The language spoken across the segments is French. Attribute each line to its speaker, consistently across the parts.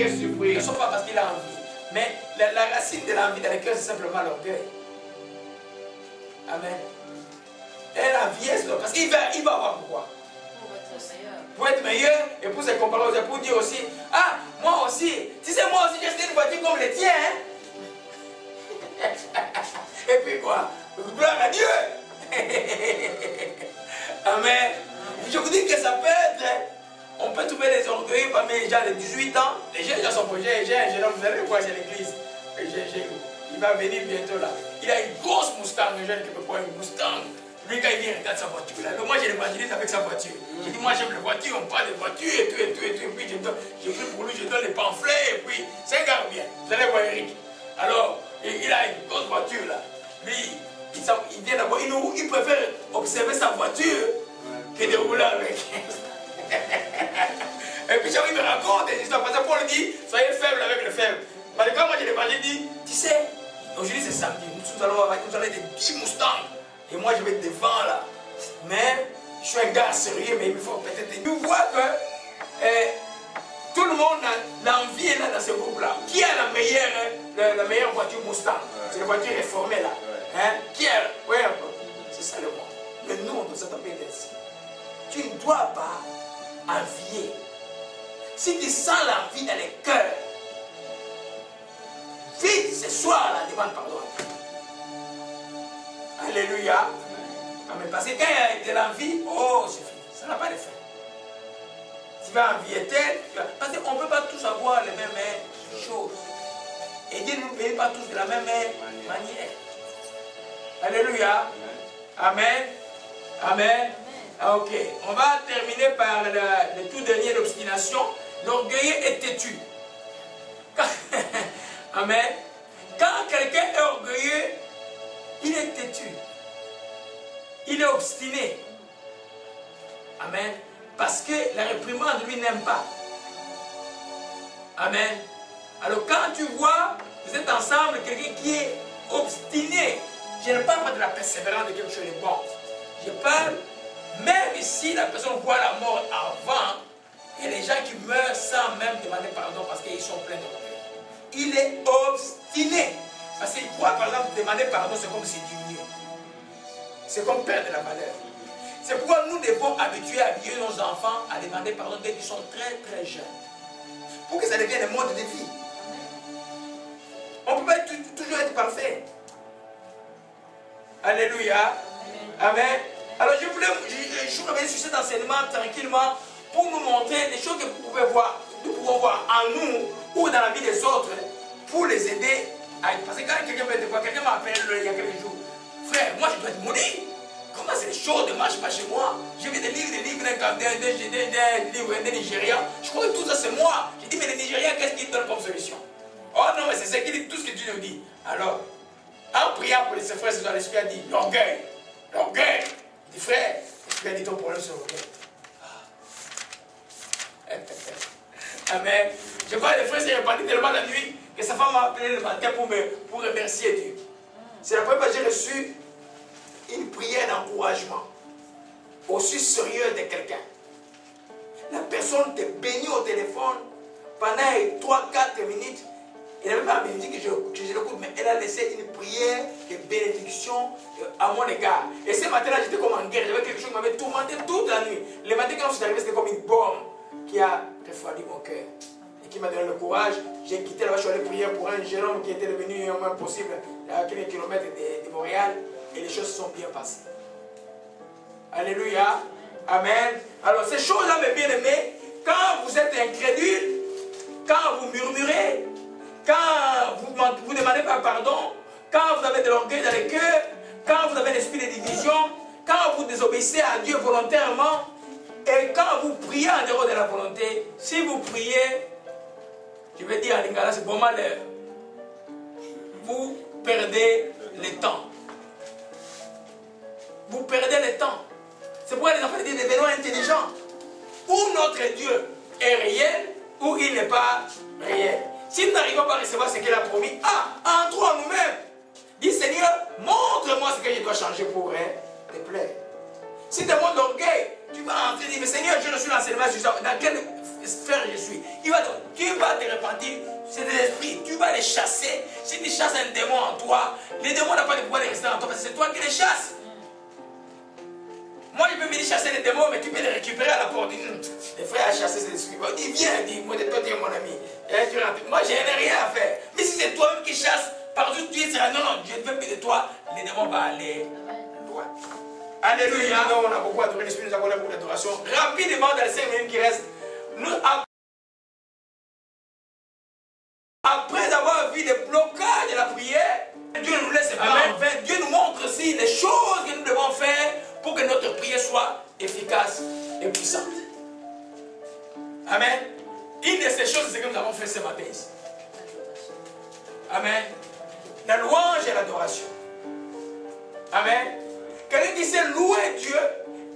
Speaker 1: est surpris. Ne sont pas parce qu'il a envie. Mais la racine de l'envie dans le cœur, c'est simplement l'orgueil. Amen. Et l'envie, c'est parce qu'il va avoir pourquoi? Pour être meilleur et pour se comparer aux autres, pour dire aussi, ah, moi aussi, si c'est moi aussi, j'ai acheté une voiture comme les tiens. Hein? Et puis quoi? Gloire à Dieu. Amen. Je vous dis que ça peut être, on peut trouver les orgueils parmi les gens de 18 ans. Les jeunes gens sont projet, j'ai un jeune homme, vous allez le voir, j'ai l'église. Il va venir bientôt là. Il a une grosse Mustang, un jeune qui peut prendre une Mustang. Lui, quand il vient, il regarde sa voiture. Là. Moi, j'ai l'évangéliste avec sa voiture. J'ai dit, moi, j'aime les voitures, on parle de voitures et tout, et tout, et tout. Et puis, j'ai pris pour lui, je donne les pamphlets. Et puis, c'est un gars bien. Vous allez voir Eric. Alors, il a une grosse voiture là. Lui, il vient d'abord, il préfère observer sa voiture que de rouler avec. Et puis, il me raconte des histoires. Parce que Paul dit, soyez faible avec le faible. Parce que quand moi, j'ai l'évangéliste, dit, tu sais, aujourd'hui, c'est samedi. Nous allons avoir des 10 Mustangs. Et moi, je vais être devant là. Mais je suis un gars sérieux, mais il me faut peut-être. Tu vois que tout le monde a l'envie là dans ce groupe-là. Qui a la meilleure voiture Mustang? C'est la voiture réformée là. Hein? Qui a? Oui, c'est ça le mot. Mais nous, on doit s'attendre ainsi. Tu ne dois pas envier. Si tu sens l'envie dans les cœurs, vite ce soir là, demande pardon. Alléluia. Amen. Parce que quand il y a de l'envie, oh, c'est fini. Ça n'a pas de fin. Tu vas envier tel. Parce qu'on ne peut pas tous avoir les mêmes choses. Et Dieu ne nous paye pas tous de la même manière. Alléluia. Amen. Amen. Ah, ok. On va terminer par le tout dernier, l'obstination. L'orgueilleux est têtu. Amen. Quand quelqu'un est orgueilleux, il est têtu. Il est obstiné. Amen. Parce que la réprimande, lui, n'aime pas. Amen. Alors quand tu vois, vous êtes ensemble, quelqu'un qui est obstiné, je ne parle pas de la persévérance de quelque chose de bon. Je parle, même si la personne voit la mort avant, il y a des gens qui meurent sans même demander pardon parce qu'ils sont pleins d'orgueil. Il est obstiné. Parce qu'il croit, par exemple, demander pardon, c'est comme se diminuer. C'est comme perdre la valeur. C'est pourquoi nous devons habituer nos enfants à demander pardon dès qu'ils sont très très jeunes. Pour que ça devienne un mode de vie. On ne peut pas toujours être parfait. Alléluia. Amen. Alors je suis revenu sur cet enseignement tranquillement pour nous montrer les choses que vous pouvez voir, nous pouvons voir en nous ou dans la vie des autres pour les aider. Parce que quand quelqu'un veut te voir, quelqu'un m'a appelé il y a quelques jours. Frère, moi je dois te mourir. Comment c'est les choses ne marchent pas chez moi? J'ai vu des livres d'un Nigérian. Je crois que tout ça c'est moi. J'ai dit, mais les Nigériens, qu'est-ce qu'ils donnent comme solution? Oh non, mais c'est ça qui dit tout ce que tu nous dis. Alors, en priant pour ses frères, l'Esprit a dit, l'orgueil. L'orgueil. Il dit, frère, l'Esprit a dit ton problème c'est l'orgueil. Amen. Je crois que les frères s'est répandu tellement la nuit que sa femme m'a appelé le matin pour remercier Dieu. C'est la première fois que j'ai reçu une prière d'encouragement aussi sérieuse de quelqu'un. La personne te bénit au téléphone pendant 3-4 minutes. Elle n'avait pas béni que je l'écoute, mais elle a laissé une prière de bénédiction à mon égard. Et ce matin-là, j'étais comme en guerre. J'avais quelque chose qui m'avait tourmenté toute la nuit. Le matin, quand je suis arrivé, c'était comme une bombe qui a refroidi mon cœur. Et qui m'a donné le courage. J'ai quitté là-bas, je suis allé prier pour un jeune homme qui était devenu au moins possible à quelques kilomètres de Montréal. Et les choses se sont bien passées. Alléluia. Amen. Alors ces choses-là, mes bien-aimés, quand vous êtes incrédules, quand vous murmurez, quand vous ne demandez pas pardon, quand vous avez de l'orgueil dans le cœur, quand vous avez l'esprit de division, quand vous désobéissez à Dieu volontairement, et quand vous priez en dehors de la volonté, si vous priez, je vais dire en lingala, c'est pour malheur, vous perdez le temps. Vous perdez le temps. C'est pourquoi les enfants disent devenons intelligents. Ou notre Dieu est réel, ou il n'est pas réel. Si nous n'arrivons pas à recevoir ce qu'il a promis, entrons en nous-mêmes. Dis Seigneur, montre-moi ce que je dois changer pour te plaire. Si tu as mon orgueil, tu vas entrer et dire, mais Seigneur, je reçois l'enseignement sur ça. Dans quel faire je suis. Tu vas te repentir, c'est des esprits, tu vas les chasser. Si tu chasses un démon en toi, les démons n'ont pas de pouvoir de rester en toi parce que c'est toi qui les chasses. Moi, je peux venir chasser les démons, mais tu peux les récupérer à la porte. Les frères a chassé ces esprits. Dis, viens, dis-moi, toi, tu es mon ami. Moi, je n'ai rien à faire. Mais si c'est toi-même qui chasses, partout tu es, non, je ne veux plus de toi, les démons vont aller loin. Alléluia. On a beaucoup adoré l'Esprit, nous avons là pour l'adoration. Rapidement, dans les 5 minutes qui restent, après avoir vu des blocages de la prière, Dieu nous laisse pas en vain. Dieu nous montre aussi les choses que nous devons faire pour que notre prière soit efficace et puissante. Amen. Une de ces choses, c'est ce que nous avons fait ce matin ici. Amen. La louange et l'adoration. Amen. Quelqu'un qui sait louer Dieu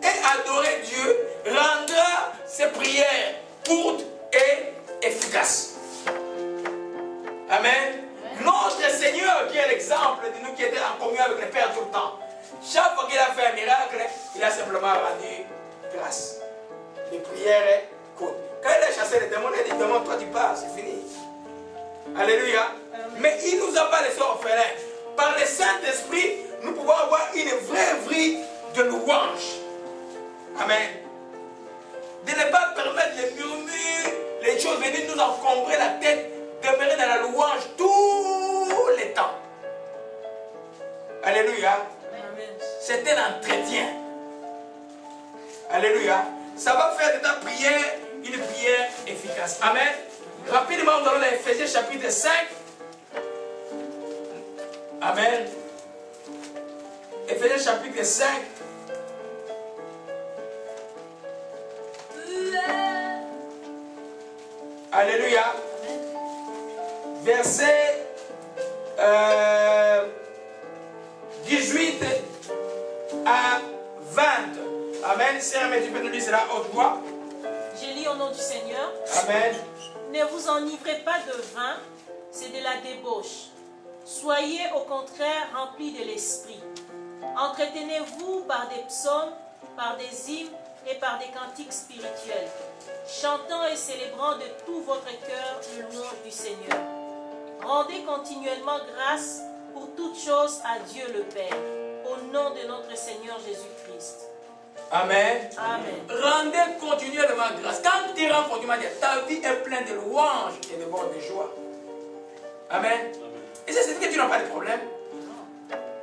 Speaker 1: et adorer Dieu rendra ses prières courtes et efficaces. Amen. Notre Seigneur qui est l'exemple de nous qui était en communion avec le Père tout le temps. Chaque fois qu'il a fait un miracle, il a simplement rendu grâce. Les prières courtes. Quand il a chassé les démons, il a dit, démon, toi tu pars, c'est fini. Alléluia. Mais il ne nous a pas laissés orphelins. Par le Saint-Esprit, nous pouvons avoir une vraie vie de louange. Amen. De ne pas permettre les murmures, les choses venir nous encombrer la tête, demeurer dans la louange tous les temps. Alléluia. C'est un entretien. Alléluia. Ça va faire de ta prière une prière efficace. Amen. Rapidement, nous allons dans Ephésiens chapitre 5. Amen. Ephésiens chapitre 5. Alléluia. Verset 18 à 20. Amen. Seigneur, mais tu peux nous lire cela haute voix.
Speaker 2: J'ai lu au nom du Seigneur.
Speaker 1: Amen.
Speaker 2: Ne vous enivrez pas de vin, c'est de la débauche. Soyez au contraire remplis de l'esprit. Entretenez-vous par des psaumes, par des hymnes et par des cantiques spirituels, chantant et célébrant de tout votre cœur le louange du Seigneur. Rendez continuellement grâce pour toutes choses à Dieu le Père, au nom de notre Seigneur Jésus-Christ.
Speaker 1: Amen.
Speaker 2: Amen.
Speaker 1: Rendez continuellement grâce. Quand tu rends continuellement grâce, ta vie est pleine de louanges et de bonnes de joie. Amen. Et ça, c'est que tu n'as pas de problème.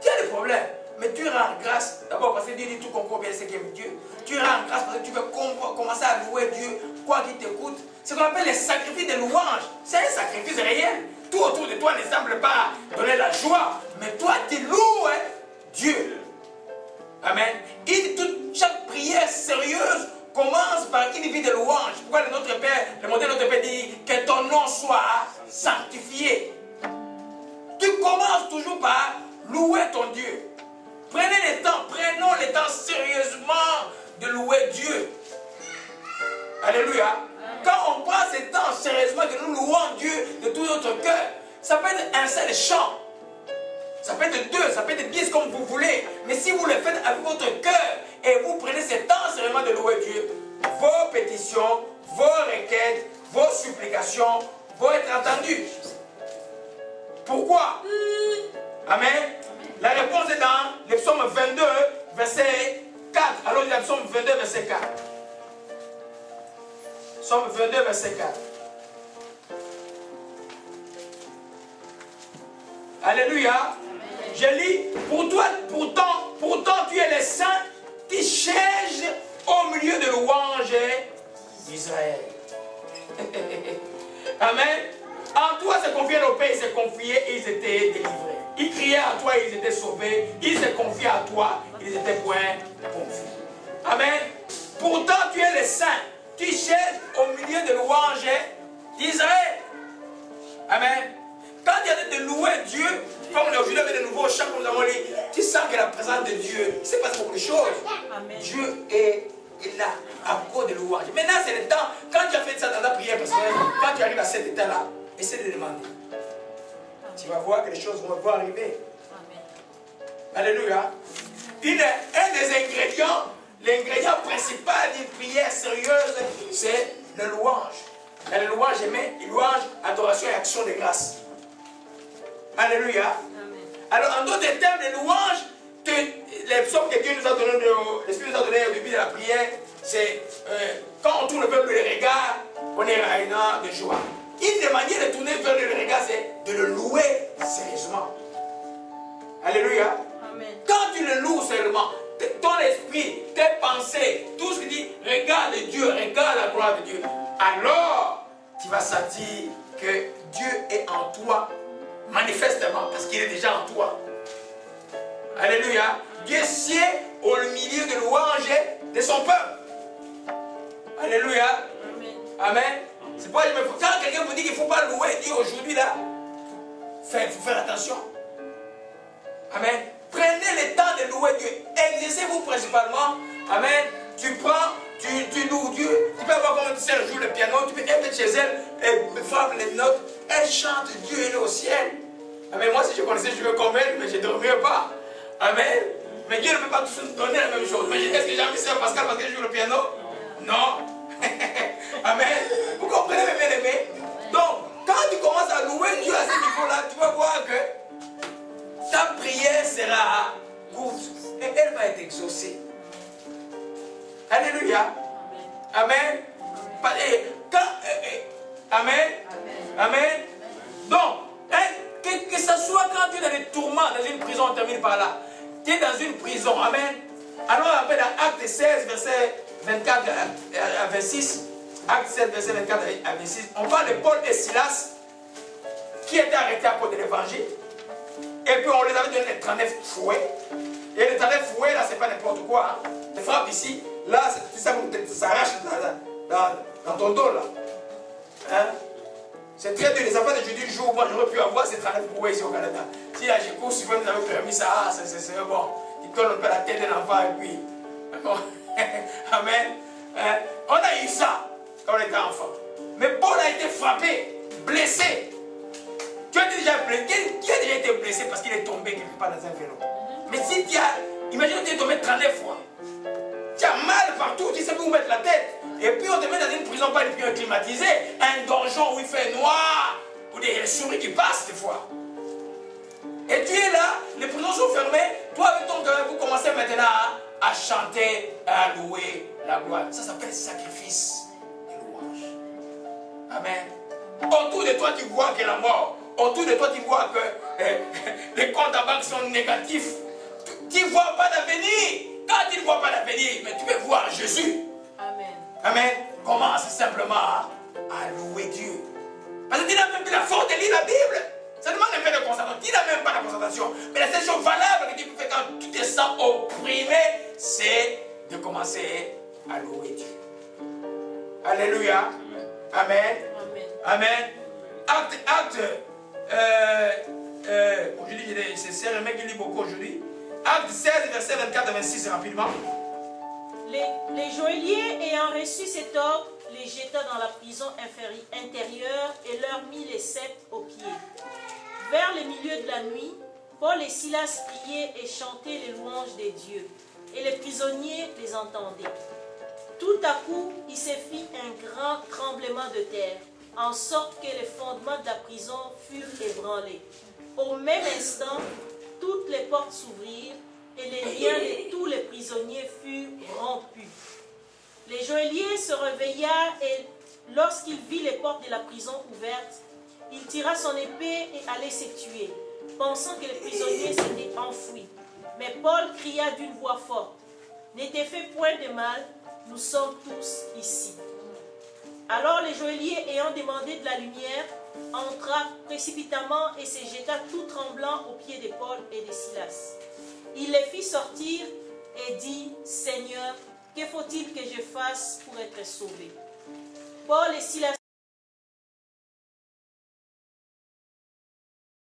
Speaker 1: Tu as des problèmes. Mais tu rends grâce. D'abord parce que Dieu dit tout comprend bien ce qu'aime Dieu. Tu rends grâce parce que tu veux commencer à louer Dieu, quoi qu'il t'écoute. C'est ce qu'on appelle les sacrifices de louange. C'est un sacrifice réel. Tout autour de toi ne semble pas donner la joie. Mais toi, tu loues Dieu. Amen. Chaque prière sérieuse commence par une vie de louange. Pourquoi le modèle de notre Père dit que ton nom soit sanctifié. Tu commences toujours par louer ton Dieu. Prenons le temps sérieusement de louer Dieu. Alléluia. Quand on prend ce temps sérieusement que nous louons Dieu de tout notre cœur, ça peut être un seul chant. Ça peut être 2, ça peut être 10 comme vous voulez. Mais si vous le faites avec votre cœur et vous prenez ce temps sérieusement de louer Dieu, vos pétitions, vos requêtes, vos supplications vont être entendues. Pourquoi? Amen. La réponse est dans le psaume 22, verset 4. Alors, il y a le psaume 22, verset 4. Psaume 22, verset 4. Alléluia. Je lis, pourtant tu es le saint qui cherche au milieu de louanges d'Israël. Amen. En toi se confiaient nos pères, ils se confiaient et ils étaient délivrés. Ils criaient à toi et ils étaient sauvés. Ils se confiaient à toi, ils étaient point confus. Amen. Pourtant tu es le saint qui cherche au milieu de louanges d'Israël. Amen. Quand il y a de louer Dieu, comme aujourd'hui avec de nouveaux chants que nous avons lu, tu sens que la présence de Dieu, il se passe beaucoup de choses.
Speaker 2: Amen.
Speaker 1: Dieu est là à cause de louange. Maintenant, c'est le temps, quand tu as fait ça dans ta prière personnelle, quand tu arrives à cet état-là, essaie de demander. Amen. Tu vas voir que les choses vont arriver.
Speaker 2: Amen.
Speaker 1: Alléluia. Un des ingrédients, l'ingrédient principal d'une prière sérieuse, c'est le louange. Dans le louange, il louange, adoration et action de grâce. Alléluia.
Speaker 2: Amen.
Speaker 1: Alors, en d'autres termes, les louanges, les psaumes que Dieu nous a donné, l'Esprit nous a donné au début de la prière, c'est quand on tourne vers le regard, on est rayonnant de joie. Une des manières de tourner vers le regard, c'est de le louer sérieusement. Alléluia.
Speaker 2: Amen.
Speaker 1: Quand tu le loues seulement, ton esprit, tes pensées, tout ce qui dit, regarde Dieu, regarde la gloire de Dieu, alors tu vas sentir que Dieu est en toi, manifestement, parce qu'il est déjà en toi. Alléluia. Dieu sied au milieu de louanges de son peuple. Alléluia.
Speaker 2: Amen.
Speaker 1: Amen. C'est pourquoi quand quelqu'un vous dit qu'il ne faut pas louer Dieu aujourd'hui, là, il faut faire attention. Amen. Prenez le temps de louer Dieu. Exercez-vous principalement. Amen. Tu loues Dieu. Tu peux avoir comme une sœur joue le piano. Tu peux être chez elle et frappe les notes. Elle chante Dieu, elle est au ciel. Amen. Moi, si je connaissais Dieu comme elle, mais je ne dormirais pas. Amen. Mais Dieu ne peut pas tous nous donner la même chose. Mais est-ce que j'ai envie de sœur Pascal parce qu'elle joue le piano? Non. Amen. Vous comprenez, mes bien-aimés? Donc, quand tu commences à louer Dieu à ce niveau-là, tu vas voir que ta prière sera courte et elle va être exaucée. Alléluia. Amen. Amen. Amen. Donc, que ce soit quand tu es dans les tourments, dans une prison, on termine par là. Tu es dans une prison. Amen. Alors, on appelle dans Acte 16, verset 24 à 26. Acte 7, verset 24 à 26. On parle de Paul et Silas qui étaient arrêtés à cause de l'évangile. Et puis on les avait donné les 39 fouets. Et les 39 fouets, là, c'est pas n'importe quoi. Hein. Les frappes ici, là, ça s'arrache dans ton dos, là. Hein? C'est très dur. Les enfants de Judy, jour où moi j'aurais pu avoir ces 39 fouets ici au Canada. Si la GECO, si vous nous avez permis ça, c'est bon. Ils collent un peu la tête de l'enfant et puis. Bon. Amen. Hein? On a eu ça quand on était enfant. Mais Paul a été frappé, blessé. Tu as déjà blessé. Qui a déjà été blessé parce qu'il est tombé quelque part dans un vélo? Mais si tu as. Imagine que tu es tombé 39 fois. Tu as mal partout, tu sais plus où mettre la tête. Et puis on te met dans une prison, pas une prison climatisée, un donjon où il fait noir, où des souris qui passent des fois. Et tu es là, les prisons sont fermées, toi avec ton cœur, vous commencez maintenant à chanter, à louer la gloire. Ça s'appelle sacrifice de louange. Amen. Autour de toi, tu vois que la mort. Autour de toi, tu vois que les comptes à banque sont négatifs. Tu ne vois pas d'avenir. Quand tu ne vois pas d'avenir, mais tu peux voir Jésus.
Speaker 2: Amen.
Speaker 1: Amen. Commence simplement à louer Dieu. Parce que tu n'as même plus la force de lire la Bible. Ça demande un peu de concentration. Tu n'as même pas la concentration. Mais la seule chose valable que tu peux faire quand tu te sens opprimé, c'est de commencer à louer Dieu. Alléluia. Amen. Amen. Acte. Aujourd'hui, c'est un mec qui lit beaucoup aujourd'hui. Acte 16, verset 24 à 26, rapidement.
Speaker 2: Les joailliers ayant reçu cet ordre, les jeta dans la prison intérieure et leur mit les sceptres aux pieds. Vers le milieu de la nuit, Paul et Silas priaient et chantaient les louanges des dieux, et les prisonniers les entendaient. Tout à coup, il se fit un grand tremblement de terre, en sorte que les fondements de la prison furent ébranlés. Au même instant, toutes les portes s'ouvrirent et les liens de tous les prisonniers furent rompus. Le joaillier se réveilla et lorsqu'il vit les portes de la prison ouvertes, il tira son épée et allait se tuer, pensant que les prisonniers s'étaient enfouis. Mais Paul cria d'une voix forte, « Ne te fais point de mal, nous sommes tous ici. » Alors le joaillier, ayant demandé de la lumière, entra précipitamment et se jeta tout tremblant aux pieds de Paul et de Silas. Il les fit sortir et dit, « Seigneur, que faut-il que je fasse pour être sauvé ?» Paul et Silas